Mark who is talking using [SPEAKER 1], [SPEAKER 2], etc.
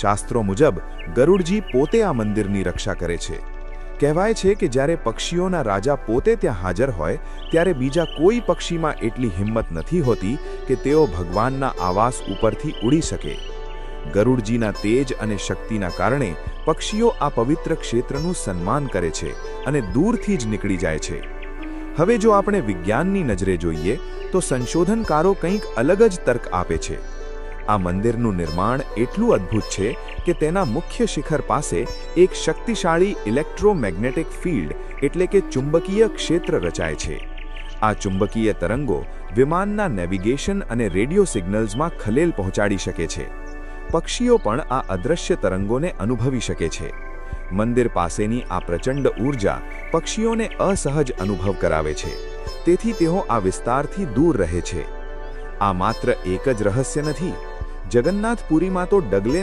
[SPEAKER 1] શાસ્ત્રો મુજબ ગરુડજી પોતે આ મંદિરની રક્ષા કરે છે. કહેવાય છે કે જ્યારે પક્ષીઓના રાજા પોતે ત્યાં હાજર હોય ત્યારે બીજા કોઈ પક્ષીમાં એટલી હિંમત નથી હોતી કે તેઓ ભગવાનના આવાસ ઉપરથી ઉડી શકે. ગરુડજીના તેજ અને શક્તિના કારણે પક્ષીઓ આ પવિત્ર ક્ષેત્રનું સન્માન કરે છે અને દૂરથી જ નીકળી જાય છે. હવે જો આપણે વિજ્ઞાનની નજરે જોઈએ તો સંશોધનકારો કંઈક અલગ જ તર્ક આપે છે. આ મંદિરનું નિર્માણ એટલું અદ્ભુત છે કે તેના મુખ્ય શિખર પાસે એક શક્તિશાળી ઇલેક્ટ્રોમેગ્નેટિક ફિલ્ડ એટલે કે ચુંબકીય ક્ષેત્ર રચાય છે. આ ચુંબકીય તરંગો વિમાનના નેવિગેશન અને રેડિયો સિગ્નલ્સમાં ખલેલ પહોંચાડી શકે છે. પક્ષીઓ પણ આ અદૃશ્ય તરંગોને અનુભવી શકે છે. મંદિર પાસેની આ પ્રચંડ ઊર્જા પક્ષીઓને અસહજ અનુભવ કરાવે છે, તેથી તેઓ આ વિસ્તારથી દૂર રહે છે. આ માત્ર એક જ રહસ્ય નથી. જગન્નાથપુરીમાં તો ડગલે